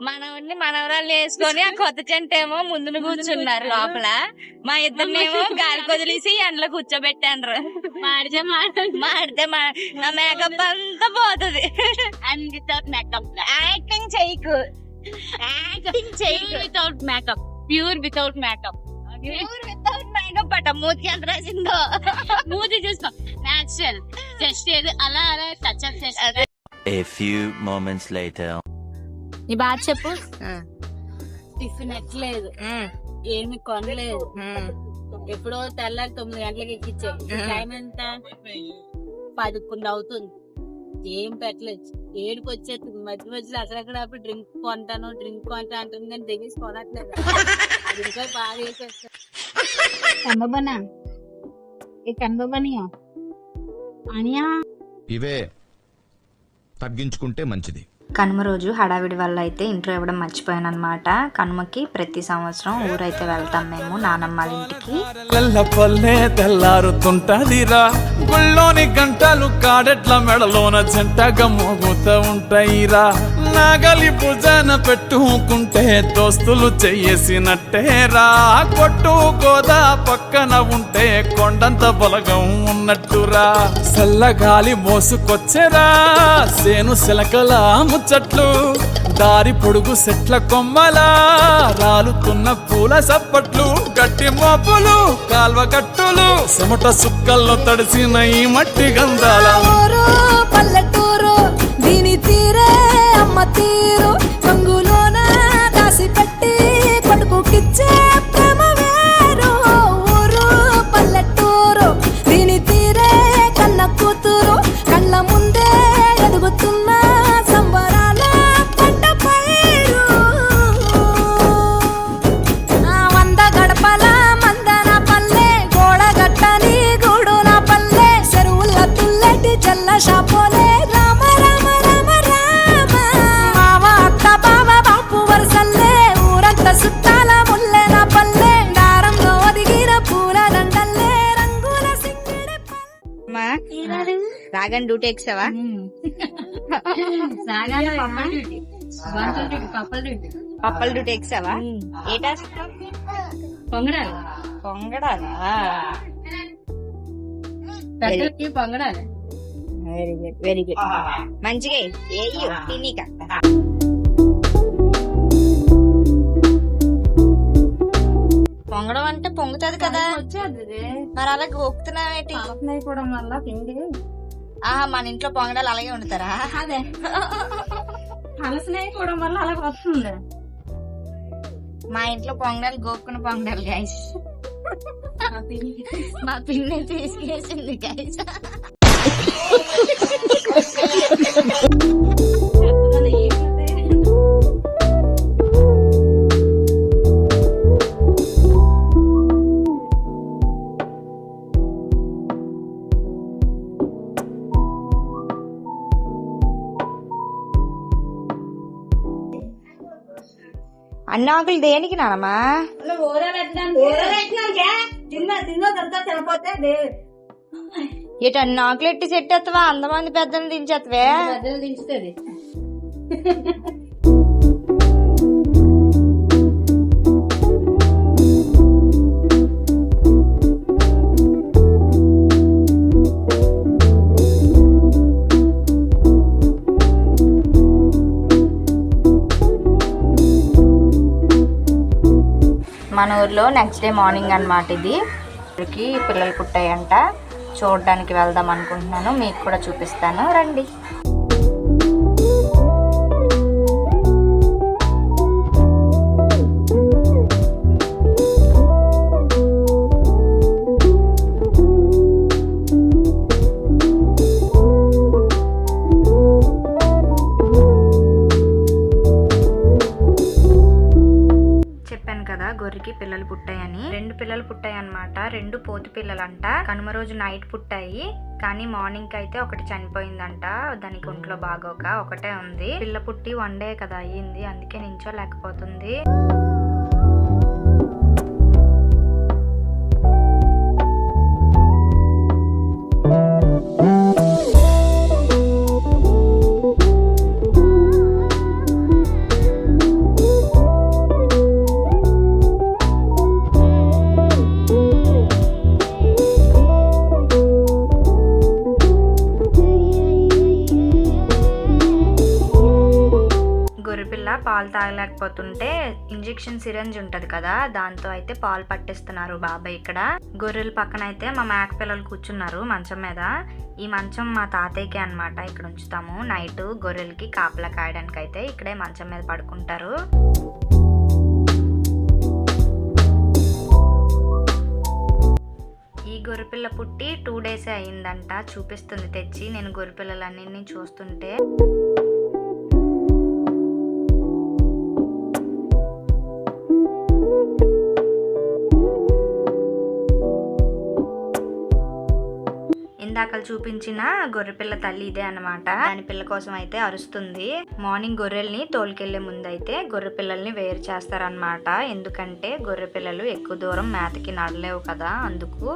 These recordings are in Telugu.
మనవన్ని మనవరాలు వేసుకొని ఆ కొత్త జంట ఏమో ముందున కూర్చున్నారు లోపల. మా ఇద్దరినేమో గాలి కొదిలేసి ఎండలో కూర్చోబెట్టాను. మాడితే నా మేకప్ అంతా పోతుంది. అండ్ వితౌట్ మేకప్ యాక్టింగ్ చేయకు, without makeup, pure without makeup, without makeup అట. మూతికి ఎంత రాసిందో మూతి చూసుకో, నేచురల్. జస్ట్ ఏదో అలా అలా టచ్ అప్ చేస్తా. A few moments later. నీ బాధ చెప్పు. టిఫిన్ ఎట్లేదు, ఏమి కొనలేదు. ఎప్పుడో తెల్లారి 9 గంటలకి ఎక్కించావు. టైం ఎంత? 11 అవుతుంది. ఏం పెట్టలేదు. ఏడుకు వచ్చేస్తుంది. మధ్య మధ్యలో అక్కడక్కడ డ్రింక్ కొంటా అంటుంది కానీ దిగేసి కొనట్లేదు. ఇంకా బాగా వేసేస్తా. కనబనా ఏ కనబనియా అనియా ఇవే తగ్గించుకుంటే మంచిది. కనుమ రోజు హడావిడి వల్ల అయితే ఇంట్రో ఇవ్వడం మర్చిపోయాను అనమాట. కనుమకి ప్రతి సంవత్సరం ఊరైతే వెళ్తాం మేము నానమ్మ ఇంటికి. పల్లె తెల్లారుతుంటదిరా, గుళ్ళోని గంటలు కాడెట్ల మెడలోన జంటగా మోగుతూ ఉంటాయిరా. నాగలి భుజాన పెట్టుకుంటే దోస్తులు చెయ్యేసినట్టేరా. కొట్టు గోదా పక్కన ఉంటే కొండంత బలగం ఉన్నట్టురా. చల్లగాలి మోసుకొచ్చెరా సేను శిలకల ముచ్చట్లు, దారి పొడుగు చెట్ల కొమ్మలా రాలుతున్న పూల సప్పట్లు, గట్టి మోపులు కాల్వ గట్టులు, చెమట సుక్కల్లో తడిసిన ఈ మట్టి గంధాల పల్లెటూరు. దీని తీరే అమ్మ తీరు, రంగులోన దాసి పెట్టి కొడుకుకిచ్చే ప్రేమ వేరు. ఊరు పల్లెటూరు, దీని తీరే కన్న కూతురు, కళ్ళ ముందే ఎదుగుతున్న సంబరాల పంట పైరు. 100 గడపల మందన పల్లె, గోడగట్టని గూడున పల్లె, చెరువుల తుల్లటి చల్ల షాపోలే. రామ రామ రామ రామ, మావ అక్క బావ బాపు వరసల్లే, ఊరంతా చుట్టాల ముల్లెన పల్లె, దారంలో ఒదిగిన పూల దండల్లే, రంగుల సిక్కిడి రాగానే డ్యూటీ ఎక్సావా? పప్పల డ్యూటీ ఎక్సావా? ఏ టాస్క్? పొంగడాలా? Very good, very good. మంచిగా తినీక. పొంగడం అంటే పొంగుతుంది కదా, మరి అలా గోకుతున్నావేంటి? ఆహా, మన ఇంట్లో పొంగడాలు అలాగే వండుతారా? అదే అలసినైపోవడం వల్ల అలాగ వస్తుంది. మా ఇంట్లో పొంగడాలు గోక్కున్న పొంగడాలు గైస్. మా పిన్ని తీసుకేసింది గైస్. అన్న ఆకులు దేనికి నానమ్మా? ఇటు అన్ని ఆకులు ఎట్టి చెట్టేస్తావా? అంతమంది పెద్దలు దించేస్తావే. దించుతుంది. మన ఊర్లో నెక్స్ట్ డే మార్నింగ్ అన్నమాట ఇది. పిల్లలు పుట్టాయంట, చూడడానికి వెళ్దాం అనుకుంటున్నాను. మీకు కూడా చూపిస్తాను, రండి. గొర్రెకి పిల్లలు పుట్టాయని. 2 పిల్లలు పుట్టాయి అన్నమాట. 2 పోతు పిల్లలంట. కనుమ రోజు నైట్ పుట్టాయి, కానీ మార్నింగ్ అయితే ఒకటి చనిపోయిందంట. దానికి ఒంట్లో బాగోక ఒకటే ఉంది. పిల్ల పుట్టి 1 డే కదా అయ్యింది, అందుకే నించోలేకపోతుంది. తాగలేకపోతుంటే ఇంజెక్షన్ సిరంజ్ ఉంటది కదా, దాంతో అయితే పాలు పట్టిస్తున్నారు బాబాయ్. ఇక్కడ గొర్రెల పక్కన అయితే మా మేక పిల్లలు కూర్చున్నారు మంచం మీద. ఈ మంచం మా తాతయ్యకి అన్నమాట. ఇక్కడ ఉంచుతాము నైట్ గొర్రెలకి కాపలా కాయడానికి. అయితే ఇక్కడే మంచం మీద పడుకుంటారు. ఈ గొర్రెపిల్ల పుట్టి 2 days అయిందంట. చూపిస్తుంది తెచ్చి. నేను గొర్రెపిల్లలన్నీ చూస్తుంటే ఇందాక చూపించిన గొర్రెపిల్ల తల్లి ఇదే అన్నమాట. దాని పిల్ల కోసం అయితే అరుస్తుంది. మార్నింగ్ గొర్రెల్ని తోలుకెళ్లే ముందు అయితే గొర్రె పిల్లల్ని వేరు చేస్తారనమాట. ఎందుకంటే గొర్రె పిల్లలు ఎక్కువ దూరం మేతకి నడలేవు కదా, అందుకు.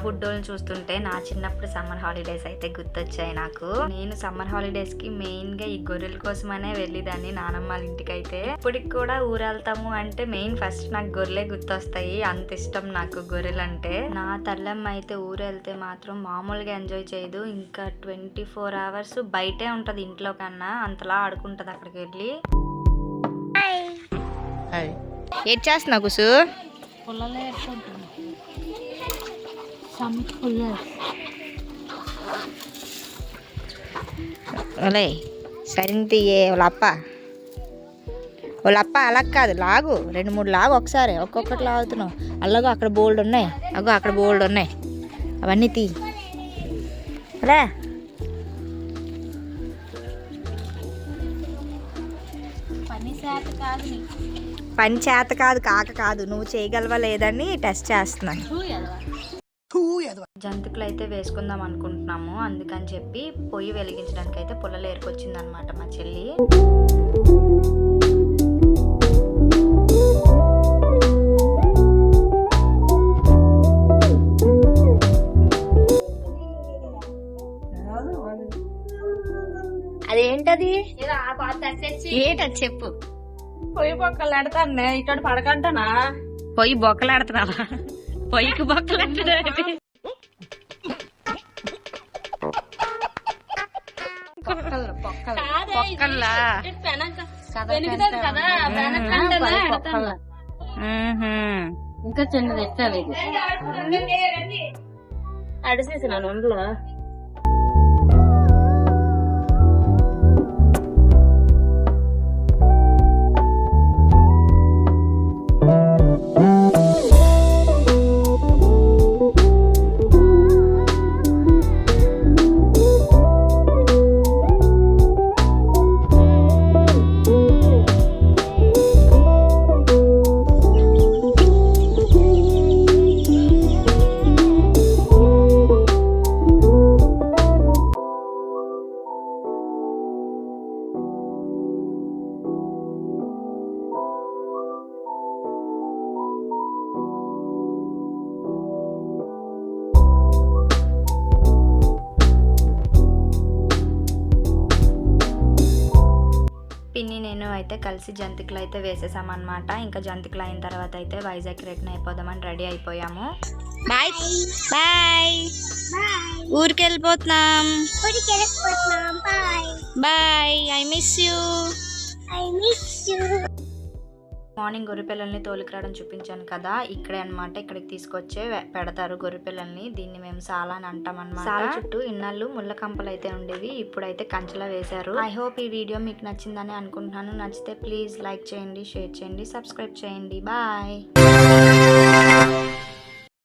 బుడ్డోళ్ళని చూస్తుంటే నా చిన్నప్పుడు సమ్మర్ హాలిడేస్ అయితే గుర్తొచ్చాయి నాకు. నేను సమ్మర్ హాలిడేస్ కి మెయిన్ గా ఈ గొర్రెల కోసమనే వెళ్ళేదాన్ని నానమ్మ వాళ్ళ ఇంటికి. అయితే ఇప్పటికి కూడా ఊరెళ్తాము అంటే మెయిన్ ఫస్ట్ నాకు గొర్రెలే గుర్తొస్తాయి. అంత ఇష్టం నాకు గొర్రెలు అంటే. నా తల్లమ్మ అయితే ఊరెళ్తే మాత్రం మామూలుగా ఎంజాయ్ చేయదు. ఇంకా 24 hours బయటే ఉంటది ఇంట్లో కన్నా. అంతలా ఆడుకుంటది అక్కడికి వెళ్ళి. ఏం చేస్తున్నావు కుసు? సరింటి వాళ్ళప్ప అలా కాదు, లాగు 2-3 లాగు ఒకసారి. ఒక్కొక్కటి లాగుతున్నావు. అలాగో అక్కడ బోల్డ్ ఉన్నాయి, అగో అక్కడ బోల్డ్ ఉన్నాయి, అవన్నీ తీ. అలా పని చేత కాదు, కాక కాదు, నువ్వు చేయగలవా లేదని టెస్ట్ చేస్తున్నాను. జంతుకులు అయితే వేసుకుందాం అనుకుంటున్నాము. అందుకని చెప్పి పొయ్యి వెలిగించడానికి అయితే పుల్లలు ఏరుకొచ్చింది అనమాట మా చెల్లి. అదేంటది? ఏంటది చెప్పు. పొయ్యి బొక్కలు ఆడతాను ఇక్కడ పడకంటానా? పొయ్యి బొక్కలు ఆడుతున్నావా? పొయ్యికి బొక్కలు ఆడుతున్నా. ఇంకా చిన్నది ఎట్టాలి అడిసేసిన ఒంట్లో. పిన్ని నేను అయితే కలిసి జంతికలు అయితే వేసేసామన్నమాట. ఇంకా జంతికలు అయిన తర్వాత అయితే వైజాగ్ రిటర్న్ అయిపోదామని రెడీ అయిపోయాము. Bye bye. ఊరికి వెళ్ళిపోతున్నాం. Bye. I miss you. Morning గొర్రెపిల్లల్ని తోలుకురావడం చూపించాను కదా, ఇక్కడే అన్నమాట. ఇక్కడికి తీసుకొచ్చే పెడతారు గొర్రెపిల్లల్ని. దీన్ని మేము సాలా అని అంటాం అన్నమాట. సాల చుట్టూ ఇన్నాళ్ళు ముళ్ళ కంపలు అయితే ఉండేవి, ఇప్పుడైతే కంచెలా వేశారు. ఐ హోప్ ఈ వీడియో మీకు నచ్చిందని అనుకుంటున్నాను. నచ్చితే ప్లీజ్ లైక్ చేయండి, షేర్ చేయండి, సబ్స్క్రైబ్ చేయండి. బాయ్.